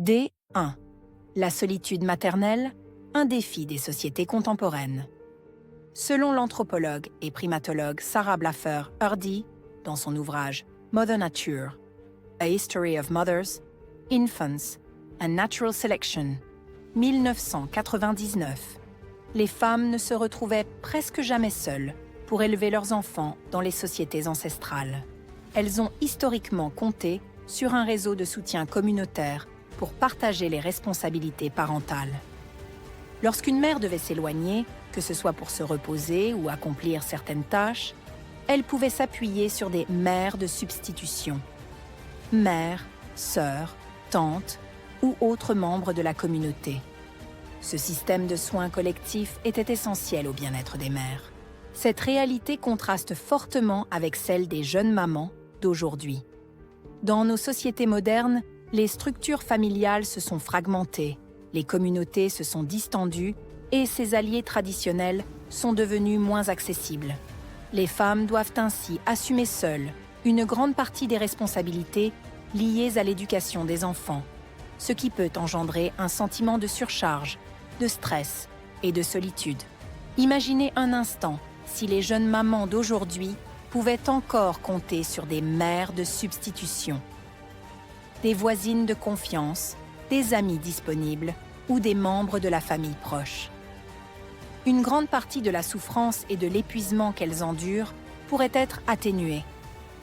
D1. La solitude maternelle, un défi des sociétés contemporaines. Selon l'anthropologue et primatologue Sarah Blaffer Hardy, dans son ouvrage Mother Nature, A History of Mothers, Infants and Natural Selection, 1999, les femmes ne se retrouvaient presque jamais seules pour élever leurs enfants dans les sociétés ancestrales. Elles ont historiquement compté sur un réseau de soutien communautaire pour partager les responsabilités parentales. Lorsqu'une mère devait s'éloigner, que ce soit pour se reposer ou accomplir certaines tâches, elle pouvait s'appuyer sur des mères de substitution. Mères, sœurs, tantes ou autres membres de la communauté. Ce système de soins collectifs était essentiel au bien-être des mères. Cette réalité contraste fortement avec celle des jeunes mamans d'aujourd'hui. Dans nos sociétés modernes, les structures familiales se sont fragmentées, les communautés se sont distendues et ces alliés traditionnels sont devenus moins accessibles. Les femmes doivent ainsi assumer seules une grande partie des responsabilités liées à l'éducation des enfants, ce qui peut engendrer un sentiment de surcharge, de stress et de solitude. Imaginez un instant si les jeunes mamans d'aujourd'hui pouvaient encore compter sur des mères de substitution. Des voisines de confiance, des amis disponibles ou des membres de la famille proche. Une grande partie de la souffrance et de l'épuisement qu'elles endurent pourrait être atténuée.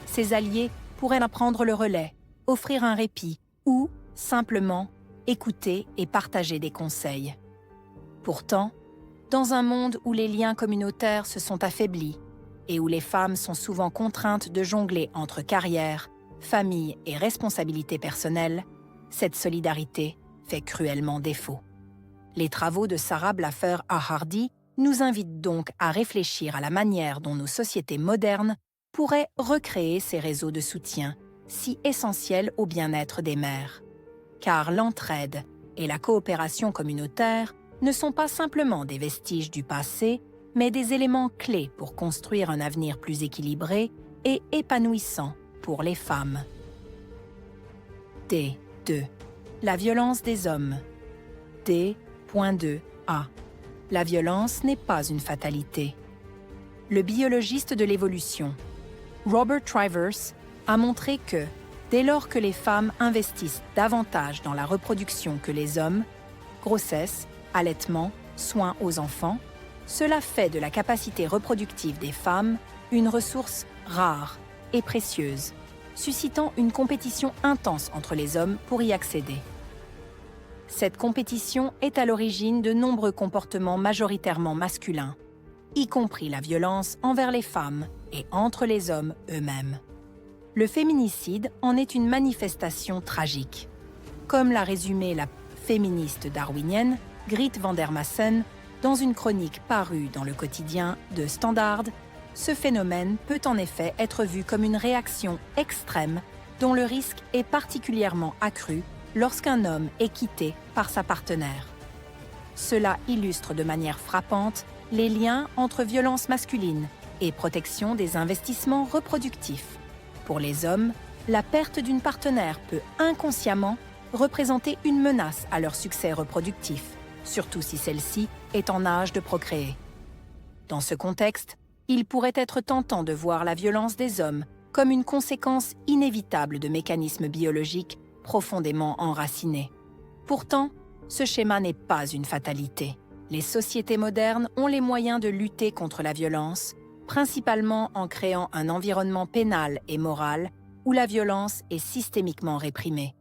Ces alliés pourraient en prendre le relais, offrir un répit ou, simplement, écouter et partager des conseils. Pourtant, dans un monde où les liens communautaires se sont affaiblis et où les femmes sont souvent contraintes de jongler entre carrière, famille et responsabilités personnelles, cette solidarité fait cruellement défaut. Les travaux de Sarah Blaffer Hardy nous invitent donc à réfléchir à la manière dont nos sociétés modernes pourraient recréer ces réseaux de soutien, si essentiels au bien-être des mères. Car l'entraide et la coopération communautaire ne sont pas simplement des vestiges du passé, mais des éléments clés pour construire un avenir plus équilibré et épanouissant pour les femmes. D2. La violence des hommes. D.2a. La violence n'est pas une fatalité. Le biologiste de l'évolution, Robert Trivers, a montré que, dès lors que les femmes investissent davantage dans la reproduction que les hommes, grossesse, allaitement, soins aux enfants, cela fait de la capacité reproductive des femmes une ressource rare et précieuse, suscitant une compétition intense entre les hommes pour y accéder. Cette compétition est à l'origine de nombreux comportements majoritairement masculins, y compris la violence envers les femmes et entre les hommes eux-mêmes. Le féminicide en est une manifestation tragique. Comme l'a résumé la féministe darwinienne Grit van der Massen dans une chronique parue dans le quotidien de Standard, ce phénomène peut en effet être vu comme une réaction extrême dont le risque est particulièrement accru lorsqu'un homme est quitté par sa partenaire. Cela illustre de manière frappante les liens entre violence masculine et protection des investissements reproductifs. Pour les hommes, la perte d'une partenaire peut inconsciemment représenter une menace à leur succès reproductif, surtout si celle-ci est en âge de procréer. Dans ce contexte, il pourrait être tentant de voir la violence des hommes comme une conséquence inévitable de mécanismes biologiques profondément enracinés. Pourtant, ce schéma n'est pas une fatalité. Les sociétés modernes ont les moyens de lutter contre la violence, principalement en créant un environnement pénal et moral où la violence est systémiquement réprimée.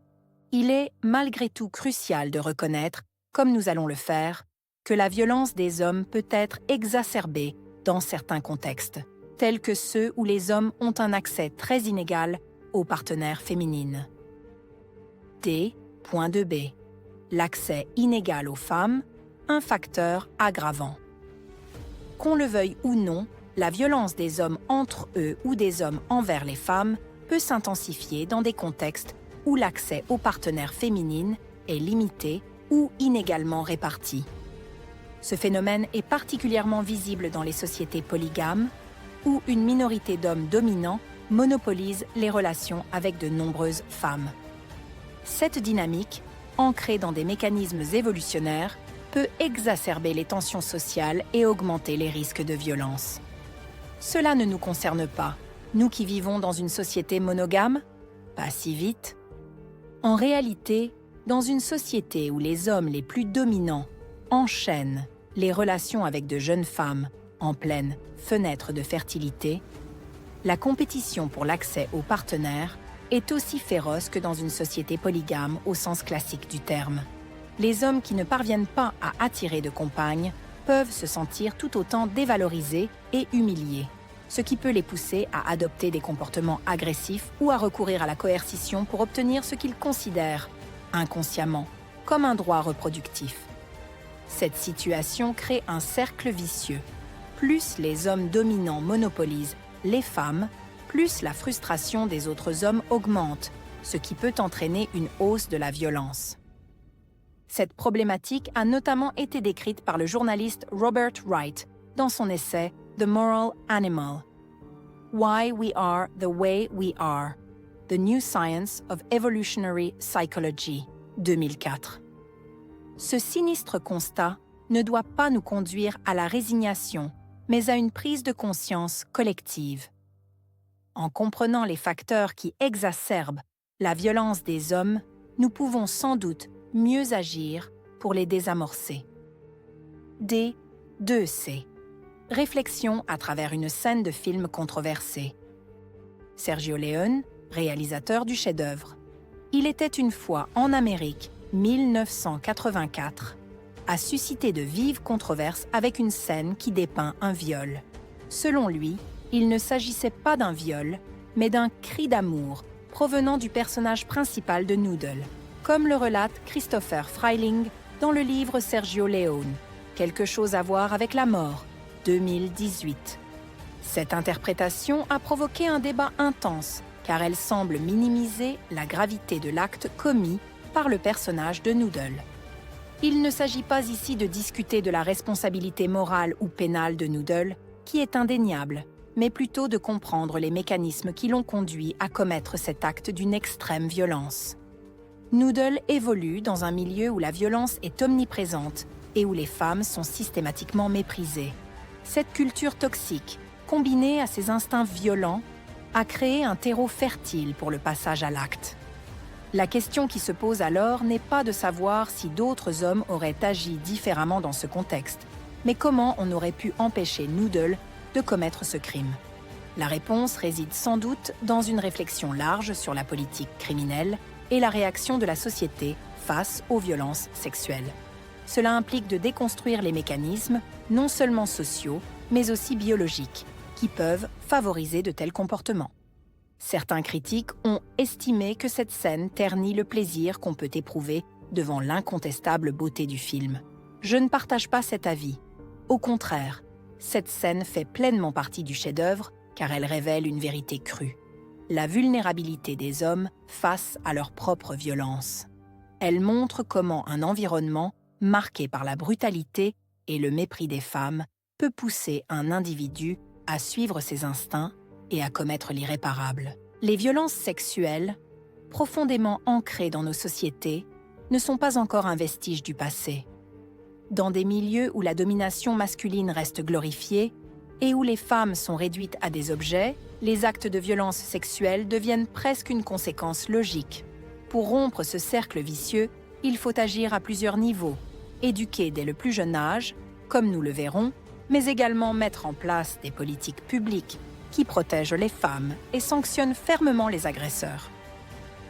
Il est malgré tout crucial de reconnaître, comme nous allons le faire, que la violence des hommes peut être exacerbée dans certains contextes, tels que ceux où les hommes ont un accès très inégal aux partenaires féminines. D.2b. L'accès inégal aux femmes, un facteur aggravant. Qu'on le veuille ou non, la violence des hommes entre eux ou des hommes envers les femmes peut s'intensifier dans des contextes où l'accès aux partenaires féminines est limité ou inégalement réparti. Ce phénomène est particulièrement visible dans les sociétés polygames, où une minorité d'hommes dominants monopolise les relations avec de nombreuses femmes. Cette dynamique ancré dans des mécanismes évolutionnaires, peut exacerber les tensions sociales et augmenter les risques de violence. Cela ne nous concerne pas, nous qui vivons dans une société monogame, pas si vite. En réalité, dans une société où les hommes les plus dominants enchaînent les relations avec de jeunes femmes en pleine fenêtre de fertilité, la compétition pour l'accès aux partenaires est aussi féroce que dans une société polygame au sens classique du terme. Les hommes qui ne parviennent pas à attirer de compagnes peuvent se sentir tout autant dévalorisés et humiliés, ce qui peut les pousser à adopter des comportements agressifs ou à recourir à la coercition pour obtenir ce qu'ils considèrent, inconsciemment, comme un droit reproductif. Cette situation crée un cercle vicieux. Plus les hommes dominants monopolisent les femmes, plus la frustration des autres hommes augmente, ce qui peut entraîner une hausse de la violence. Cette problématique a notamment été décrite par le journaliste Robert Wright dans son essai The Moral Animal. Why We Are the Way We Are, The New Science of Evolutionary Psychology, 2004. Ce sinistre constat ne doit pas nous conduire à la résignation, mais à une prise de conscience collective. En comprenant les facteurs qui exacerbent la violence des hommes, nous pouvons sans doute mieux agir pour les désamorcer. D2C. Réflexion à travers une scène de film controversée. Sergio Leone, réalisateur du chef-d'œuvre. Il était une fois en Amérique, 1984, a suscité de vives controverses avec une scène qui dépeint un viol. Selon lui, il ne s'agissait pas d'un viol, mais d'un cri d'amour provenant du personnage principal de Noodle, comme le relate Christopher Freiling dans le livre Sergio Leone, Quelque chose à voir avec la mort, 2018. Cette interprétation a provoqué un débat intense, car elle semble minimiser la gravité de l'acte commis par le personnage de Noodle. Il ne s'agit pas ici de discuter de la responsabilité morale ou pénale de Noodle, qui est indéniable, mais plutôt de comprendre les mécanismes qui l'ont conduit à commettre cet acte d'une extrême violence. Noodle évolue dans un milieu où la violence est omniprésente et où les femmes sont systématiquement méprisées. Cette culture toxique, combinée à ses instincts violents, a créé un terreau fertile pour le passage à l'acte. La question qui se pose alors n'est pas de savoir si d'autres hommes auraient agi différemment dans ce contexte, mais comment on aurait pu empêcher Noodle de commettre ce crime. La réponse réside sans doute dans une réflexion large sur la politique criminelle et la réaction de la société face aux violences sexuelles. Cela implique de déconstruire les mécanismes, non seulement sociaux, mais aussi biologiques, qui peuvent favoriser de tels comportements. Certains critiques ont estimé que cette scène ternit le plaisir qu'on peut éprouver devant l'incontestable beauté du film. Je ne partage pas cet avis. Au contraire, cette scène fait pleinement partie du chef-d'œuvre car elle révèle une vérité crue. La vulnérabilité des hommes face à leur propre violence. Elle montre comment un environnement marqué par la brutalité et le mépris des femmes peut pousser un individu à suivre ses instincts et à commettre l'irréparable. Les violences sexuelles, profondément ancrées dans nos sociétés, ne sont pas encore un vestige du passé. Dans des milieux où la domination masculine reste glorifiée et où les femmes sont réduites à des objets, les actes de violence sexuelle deviennent presque une conséquence logique. Pour rompre ce cercle vicieux, il faut agir à plusieurs niveaux, éduquer dès le plus jeune âge, comme nous le verrons, mais également mettre en place des politiques publiques qui protègent les femmes et sanctionnent fermement les agresseurs.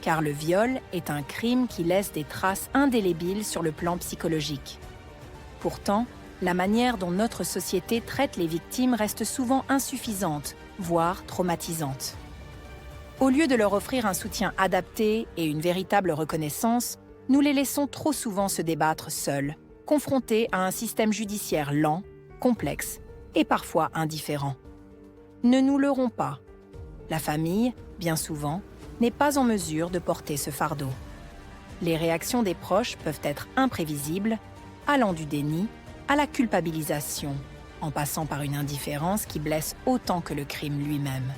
Car le viol est un crime qui laisse des traces indélébiles sur le plan psychologique. Pourtant, la manière dont notre société traite les victimes reste souvent insuffisante, voire traumatisante. Au lieu de leur offrir un soutien adapté et une véritable reconnaissance, nous les laissons trop souvent se débattre seuls, confrontés à un système judiciaire lent, complexe et parfois indifférent. Ne nous leurrons pas. La famille, bien souvent, n'est pas en mesure de porter ce fardeau. Les réactions des proches peuvent être imprévisibles, allant du déni à la culpabilisation, en passant par une indifférence qui blesse autant que le crime lui-même.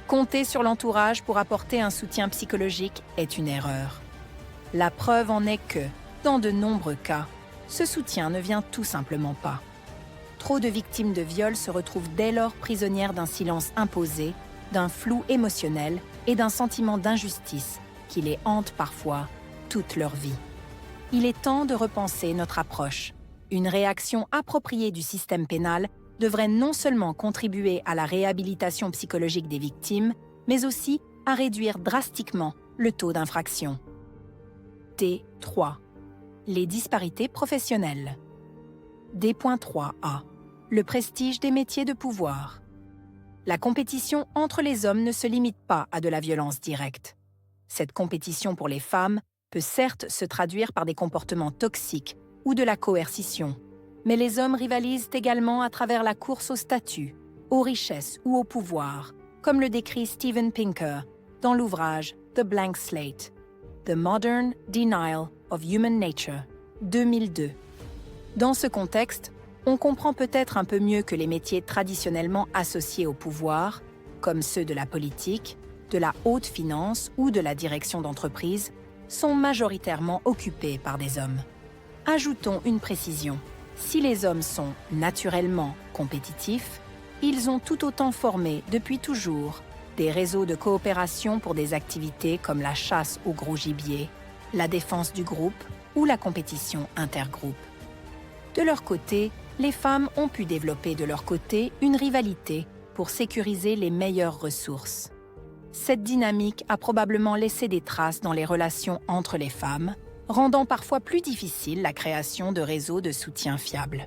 Compter sur l'entourage pour apporter un soutien psychologique est une erreur. La preuve en est que, dans de nombreux cas, ce soutien ne vient tout simplement pas. Trop de victimes de viol se retrouvent dès lors prisonnières d'un silence imposé, d'un flou émotionnel et d'un sentiment d'injustice qui les hante parfois toute leur vie. Il est temps de repenser notre approche. Une réaction appropriée du système pénal devrait non seulement contribuer à la réhabilitation psychologique des victimes, mais aussi à réduire drastiquement le taux d'infraction. D3. Les disparités professionnelles. D.3a. Le prestige des métiers de pouvoir. La compétition entre les hommes ne se limite pas à de la violence directe. Cette compétition pour les femmes peut certes se traduire par des comportements toxiques ou de la coercition, mais les hommes rivalisent également à travers la course au statut, aux richesses ou au pouvoir, comme le décrit Steven Pinker dans l'ouvrage The Blank Slate, The Modern Denial of Human Nature, 2002. Dans ce contexte, on comprend peut-être un peu mieux que les métiers traditionnellement associés au pouvoir, comme ceux de la politique, de la haute finance ou de la direction d'entreprise, sont majoritairement occupés par des hommes. Ajoutons une précision. Si les hommes sont naturellement compétitifs, ils ont tout autant formé depuis toujours des réseaux de coopération pour des activités comme la chasse au gros gibier, la défense du groupe ou la compétition intergroupe. De leur côté, les femmes ont pu développer de leur côté une rivalité pour sécuriser les meilleures ressources. Cette dynamique a probablement laissé des traces dans les relations entre les femmes, rendant parfois plus difficile la création de réseaux de soutien fiables.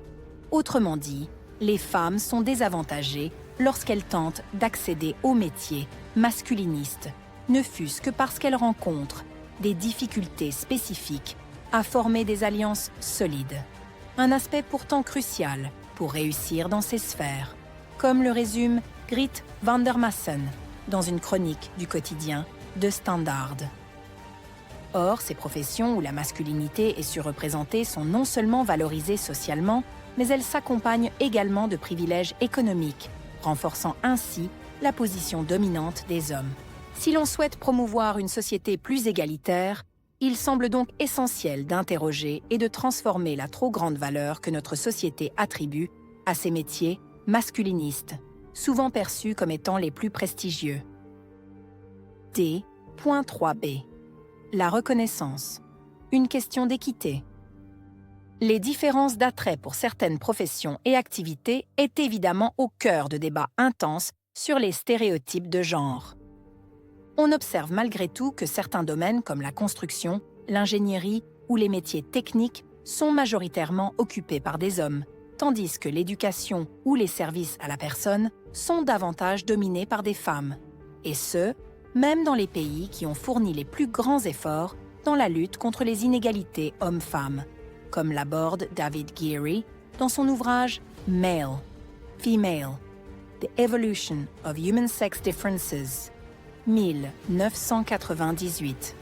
Autrement dit, les femmes sont désavantagées lorsqu'elles tentent d'accéder aux métiers masculinistes, ne fût-ce que parce qu'elles rencontrent des difficultés spécifiques à former des alliances solides. Un aspect pourtant crucial pour réussir dans ces sphères, comme le résume Grit van der Massen dans une chronique du quotidien De Standaard. Or, ces professions où la masculinité est surreprésentée sont non seulement valorisées socialement, mais elles s'accompagnent également de privilèges économiques, renforçant ainsi la position dominante des hommes. Si l'on souhaite promouvoir une société plus égalitaire, il semble donc essentiel d'interroger et de transformer la trop grande valeur que notre société attribue à ces métiers masculinistes, souvent perçus comme étant les plus prestigieux. D.3b. La reconnaissance. Une question d'équité. Les différences d'attrait pour certaines professions et activités est évidemment au cœur de débats intenses sur les stéréotypes de genre. On observe malgré tout que certains domaines comme la construction, l'ingénierie ou les métiers techniques sont majoritairement occupés par des hommes, tandis que l'éducation ou les services à la personne sont davantage dominés par des femmes. Et ce, même dans les pays qui ont fourni les plus grands efforts dans la lutte contre les inégalités hommes-femmes, comme l'aborde David Geary dans son ouvrage Male, Female, The Evolution of Human Sex Differences, 1998.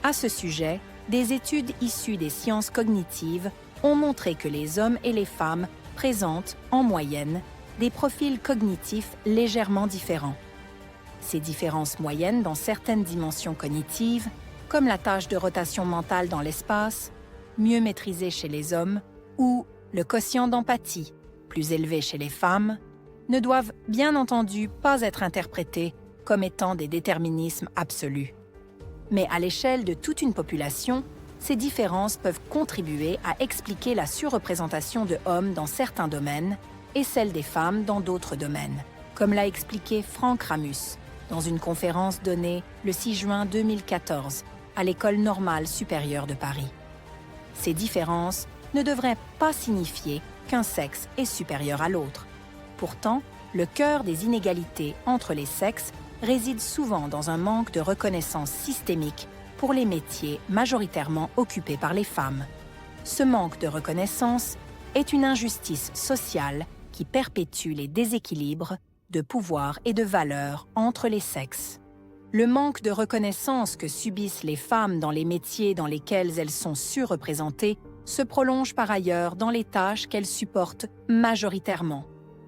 À ce sujet, des études issues des sciences cognitives ont montré que les hommes et les femmes présentent, en moyenne, des profils cognitifs légèrement différents. Ces différences moyennes dans certaines dimensions cognitives, comme la tâche de rotation mentale dans l'espace, mieux maîtrisée chez les hommes, ou le quotient d'empathie, plus élevé chez les femmes, ne doivent bien entendu pas être interprétées comme étant des déterminismes absolus. Mais à l'échelle de toute une population, ces différences peuvent contribuer à expliquer la surreprésentation de hommes dans certains domaines et celle des femmes dans d'autres domaines, comme l'a expliqué Franck Ramus dans une conférence donnée le 6 juin 2014 à l'École normale supérieure de Paris. Ces différences ne devraient pas signifier qu'un sexe est supérieur à l'autre. Pourtant, le cœur des inégalités entre les sexes réside souvent dans un manque de reconnaissance systémique pour les métiers majoritairement occupés par les femmes. Ce manque de reconnaissance est une injustice sociale qui perpétue les déséquilibres de pouvoir et de valeur entre les sexes. Le manque de reconnaissance que subissent les femmes dans les métiers dans lesquels elles sont surreprésentées se prolonge par ailleurs dans les tâches qu'elles supportent majoritairement,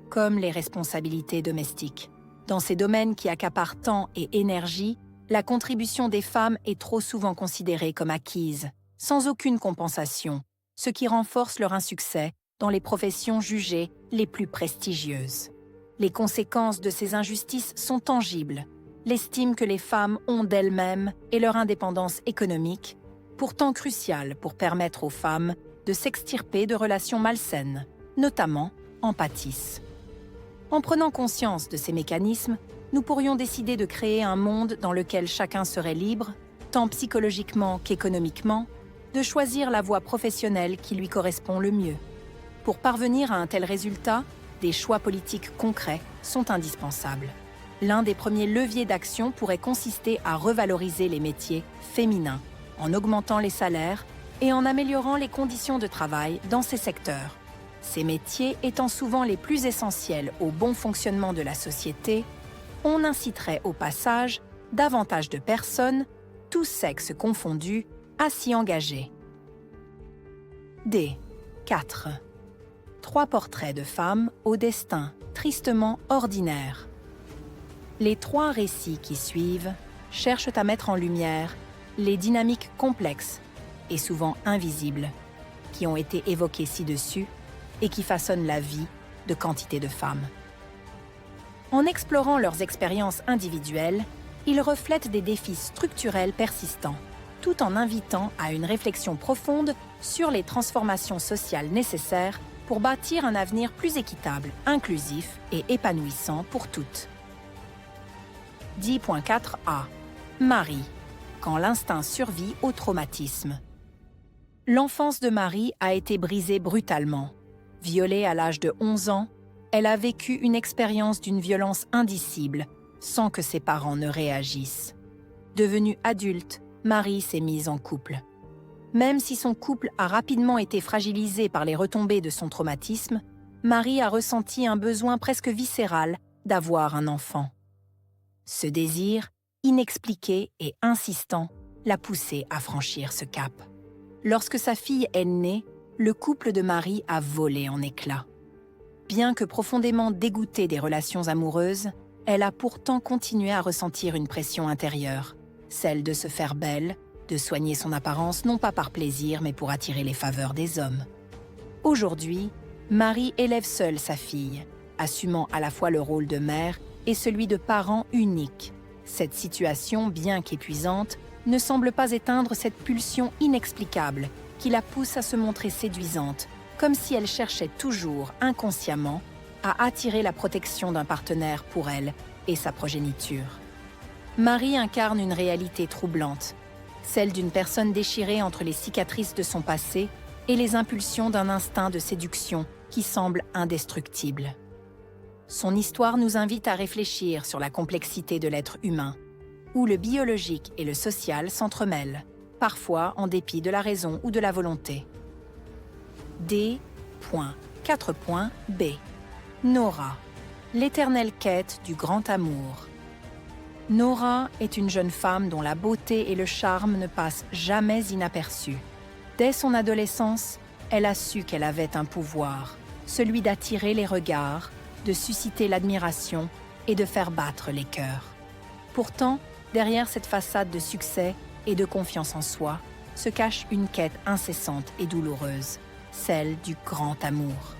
comme les responsabilités domestiques. Dans ces domaines qui accaparent temps et énergie, La contribution des femmes est trop souvent considérée comme acquise, sans aucune compensation, ce qui renforce leur insuccès dans les professions jugées les plus prestigieuses. Les conséquences de ces injustices sont tangibles. L'estime que les femmes ont d'elles-mêmes et leur indépendance économique, pourtant cruciale pour permettre aux femmes de s'extirper de relations malsaines, notamment en pâtissent. En prenant conscience de ces mécanismes, nous pourrions décider de créer un monde dans lequel chacun serait libre, tant psychologiquement qu'économiquement, de choisir la voie professionnelle qui lui correspond le mieux. Pour parvenir à un tel résultat, des choix politiques concrets sont indispensables. L'un des premiers leviers d'action pourrait consister à revaloriser les métiers féminins, en augmentant les salaires et en améliorant les conditions de travail dans ces secteurs. Ces métiers étant souvent les plus essentiels au bon fonctionnement de la société, on inciterait au passage davantage de personnes, tous sexes confondus, à s'y engager. D. 4. 3 portraits de femmes au destin tristement ordinaire. Les 3 récits qui suivent cherchent à mettre en lumière les dynamiques complexes et souvent invisibles qui ont été évoquées ci-dessus et qui façonnent la vie de quantité de femmes. En explorant leurs expériences individuelles, ils reflètent des défis structurels persistants, tout en invitant à une réflexion profonde sur les transformations sociales nécessaires pour bâtir un avenir plus équitable, inclusif et épanouissant pour toutes. 10.4a. Marie, quand l'instinct survit au traumatisme. L'enfance de Marie a été brisée brutalement. Violée à l'âge de 11 ans, elle a vécu une expérience d'une violence indicible, sans que ses parents ne réagissent. Devenue adulte, Marie s'est mise en couple. Même si son couple a rapidement été fragilisé par les retombées de son traumatisme, Marie a ressenti un besoin presque viscéral d'avoir un enfant. Ce désir, inexpliqué et insistant, l'a poussée à franchir ce cap. Lorsque sa fille est née, le couple de Marie a volé en éclats. Bien que profondément dégoûtée des relations amoureuses, elle a pourtant continué à ressentir une pression intérieure, celle de se faire belle, de soigner son apparence non pas par plaisir mais pour attirer les faveurs des hommes. Aujourd'hui, Marie élève seule sa fille, assumant à la fois le rôle de mère et celui de parent unique. Cette situation, bien qu'épuisante, ne semble pas éteindre cette pulsion inexplicable qui la pousse à se montrer séduisante, comme si elle cherchait toujours, inconsciemment, à attirer la protection d'un partenaire pour elle et sa progéniture. Marie incarne une réalité troublante, celle d'une personne déchirée entre les cicatrices de son passé et les impulsions d'un instinct de séduction qui semble indestructible. Son histoire nous invite à réfléchir sur la complexité de l'être humain, où le biologique et le social s'entremêlent, parfois en dépit de la raison ou de la volonté. D.4.b. Nora, l'éternelle quête du grand amour. Nora est une jeune femme dont la beauté et le charme ne passent jamais inaperçus. Dès son adolescence, elle a su qu'elle avait un pouvoir, celui d'attirer les regards, de susciter l'admiration et de faire battre les cœurs. Pourtant, derrière cette façade de succès et de confiance en soi, se cache une quête incessante et douloureuse, celle du grand amour.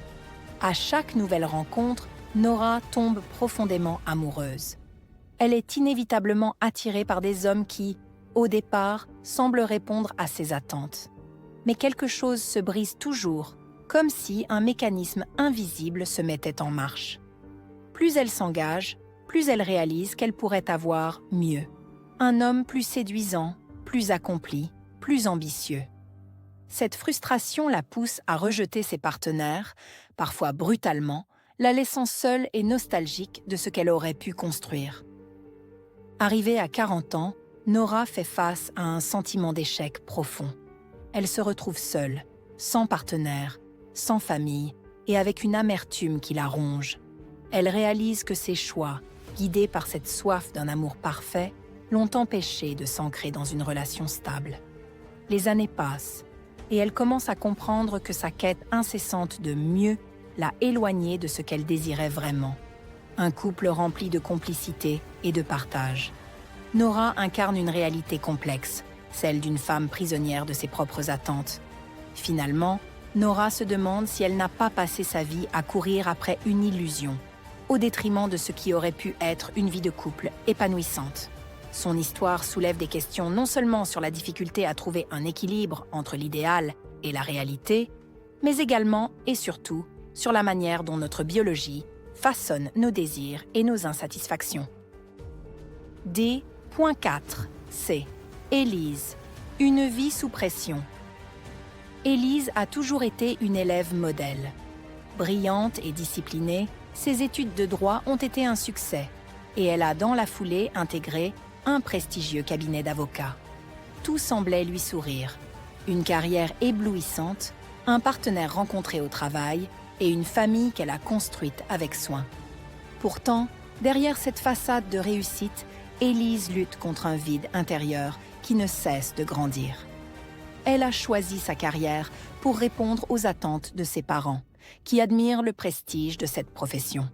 À chaque nouvelle rencontre, Nora tombe profondément amoureuse. Elle est inévitablement attirée par des hommes qui, au départ, semblent répondre à ses attentes. Mais quelque chose se brise toujours, comme si un mécanisme invisible se mettait en marche. Plus elle s'engage, plus elle réalise qu'elle pourrait avoir mieux. Un homme plus séduisant, plus accompli, plus ambitieux. Cette frustration la pousse à rejeter ses partenaires, parfois brutalement, la laissant seule et nostalgique de ce qu'elle aurait pu construire. Arrivée à 40 ans, Nora fait face à un sentiment d'échec profond. Elle se retrouve seule, sans partenaire, sans famille et avec une amertume qui la ronge. Elle réalise que ses choix, guidés par cette soif d'un amour parfait, l'ont empêchée de s'ancrer dans une relation stable. Les années passent et elle commence à comprendre que sa quête incessante de mieux l'a éloignée de ce qu'elle désirait vraiment. Un couple rempli de complicité et de partage. Nora incarne une réalité complexe, celle d'une femme prisonnière de ses propres attentes. Finalement, Nora se demande si elle n'a pas passé sa vie à courir après une illusion, au détriment de ce qui aurait pu être une vie de couple épanouissante. Son histoire soulève des questions non seulement sur la difficulté à trouver un équilibre entre l'idéal et la réalité, mais également et surtout sur la manière dont notre biologie façonne nos désirs et nos insatisfactions. D.4. C. Élise. Une vie sous pression. Élise a toujours été une élève modèle. Brillante et disciplinée, ses études de droit ont été un succès et elle a dans la foulée intégré un prestigieux cabinet d'avocats. Tout semblait lui sourire. Une carrière éblouissante, un partenaire rencontré au travail et une famille qu'elle a construite avec soin. Pourtant, derrière cette façade de réussite, Élise lutte contre un vide intérieur qui ne cesse de grandir. Elle a choisi sa carrière pour répondre aux attentes de ses parents, qui admirent le prestige de cette profession.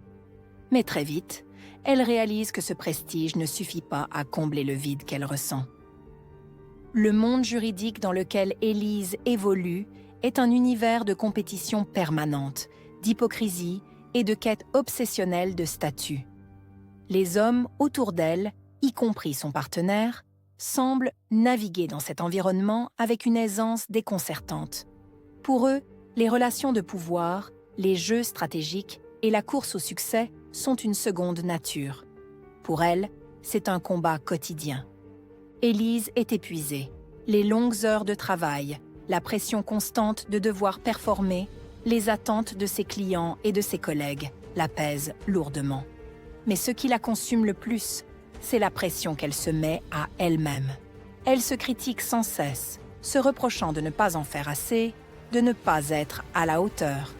Mais très vite, elle réalise que ce prestige ne suffit pas à combler le vide qu'elle ressent. Le monde juridique dans lequel Élise évolue est un univers de compétition permanente, d'hypocrisie et de quête obsessionnelle de statut. Les hommes autour d'elle, y compris son partenaire, semblent naviguer dans cet environnement avec une aisance déconcertante. Pour eux, les relations de pouvoir, les jeux stratégiques et la course au succès sont une seconde nature. Pour elle, c'est un combat quotidien. Élise est épuisée. Les longues heures de travail, la pression constante de devoir performer, les attentes de ses clients et de ses collègues la pèsent lourdement. Mais ce qui la consume le plus, c'est la pression qu'elle se met à elle-même. Elle se critique sans cesse, se reprochant de ne pas en faire assez, de ne pas être à la hauteur.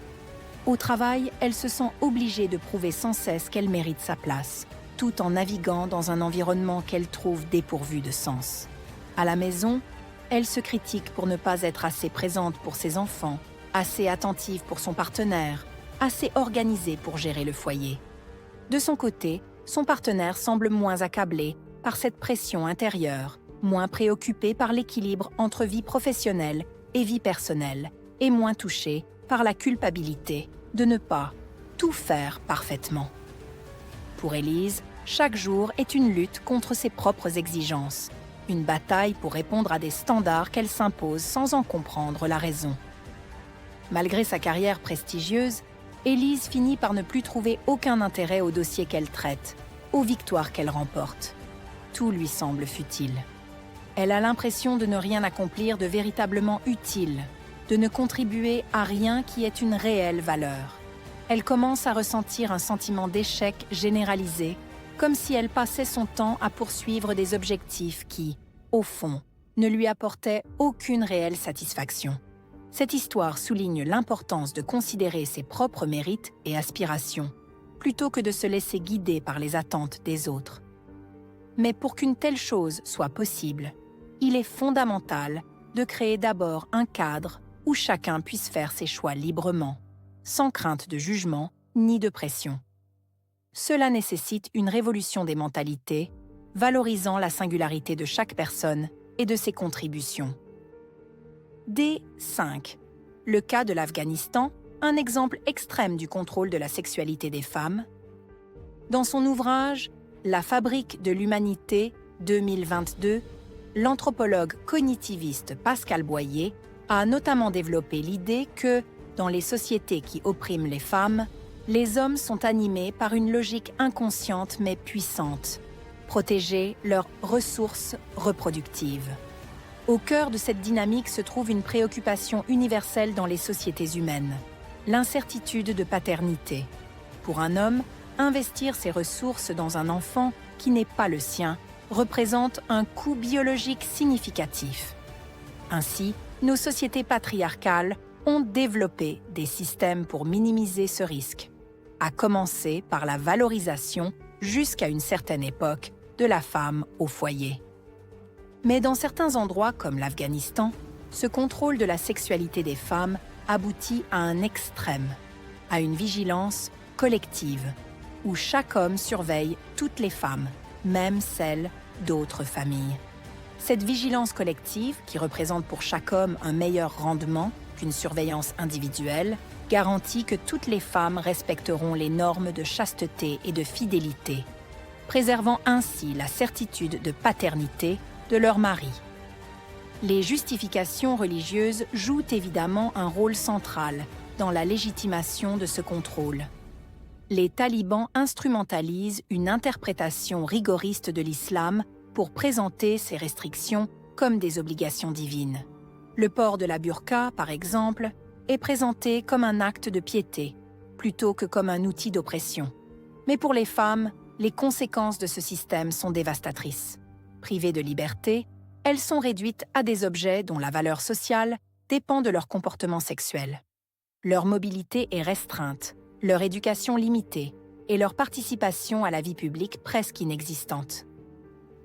Au travail, elle se sent obligée de prouver sans cesse qu'elle mérite sa place, tout en naviguant dans un environnement qu'elle trouve dépourvu de sens. À la maison, elle se critique pour ne pas être assez présente pour ses enfants, assez attentive pour son partenaire, assez organisée pour gérer le foyer. De son côté, son partenaire semble moins accablé par cette pression intérieure, moins préoccupé par l'équilibre entre vie professionnelle et vie personnelle, et moins touché par la culpabilité de ne pas tout faire parfaitement. Pour Élise, chaque jour est une lutte contre ses propres exigences, une bataille pour répondre à des standards qu'elle s'impose sans en comprendre la raison. Malgré sa carrière prestigieuse, Élise finit par ne plus trouver aucun intérêt aux dossiers qu'elle traite, aux victoires qu'elle remporte. Tout lui semble futile. Elle a l'impression de ne rien accomplir de véritablement utile, de ne contribuer à rien qui ait une réelle valeur. Elle commence à ressentir un sentiment d'échec généralisé, comme si elle passait son temps à poursuivre des objectifs qui, au fond, ne lui apportaient aucune réelle satisfaction. Cette histoire souligne l'importance de considérer ses propres mérites et aspirations, plutôt que de se laisser guider par les attentes des autres. Mais pour qu'une telle chose soit possible, il est fondamental de créer d'abord un cadre où chacun puisse faire ses choix librement, sans crainte de jugement ni de pression. Cela nécessite une révolution des mentalités, valorisant la singularité de chaque personne et de ses contributions. D5. Le cas de l'Afghanistan, un exemple extrême du contrôle de la sexualité des femmes. Dans son ouvrage « La fabrique de l'humanité 2022 », l'anthropologue cognitiviste Pascal Boyer a notamment développé l'idée que, dans les sociétés qui oppriment les femmes, les hommes sont animés par une logique inconsciente mais puissante, protéger leurs ressources reproductives. Au cœur de cette dynamique se trouve une préoccupation universelle dans les sociétés humaines, l'incertitude de paternité. Pour un homme, investir ses ressources dans un enfant qui n'est pas le sien représente un coût biologique significatif. Ainsi, nos sociétés patriarcales ont développé des systèmes pour minimiser ce risque, à commencer par la valorisation, jusqu'à une certaine époque, de la femme au foyer. Mais dans certains endroits comme l'Afghanistan, ce contrôle de la sexualité des femmes aboutit à un extrême, à une vigilance collective, où chaque homme surveille toutes les femmes, même celles d'autres familles. Cette vigilance collective, qui représente pour chaque homme un meilleur rendement qu'une surveillance individuelle, garantit que toutes les femmes respecteront les normes de chasteté et de fidélité, préservant ainsi la certitude de paternité de leur mari. Les justifications religieuses jouent évidemment un rôle central dans la légitimation de ce contrôle. Les talibans instrumentalisent une interprétation rigoriste de l'islam pour présenter ces restrictions comme des obligations divines. Le port de la burqa, par exemple, est présenté comme un acte de piété, plutôt que comme un outil d'oppression. Mais pour les femmes, les conséquences de ce système sont dévastatrices. Privées de liberté, elles sont réduites à des objets dont la valeur sociale dépend de leur comportement sexuel. Leur mobilité est restreinte, leur éducation limitée et leur participation à la vie publique presque inexistante.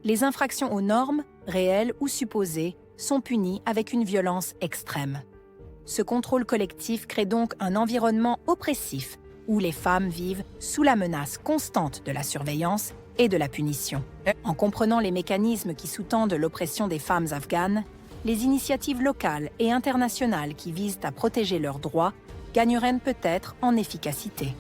Les infractions aux normes, réelles ou supposées, sont punies avec une violence extrême. Ce contrôle collectif crée donc un environnement oppressif où les femmes vivent sous la menace constante de la surveillance et de la punition. En comprenant les mécanismes qui sous-tendent l'oppression des femmes afghanes, les initiatives locales et internationales qui visent à protéger leurs droits gagneraient peut-être en efficacité.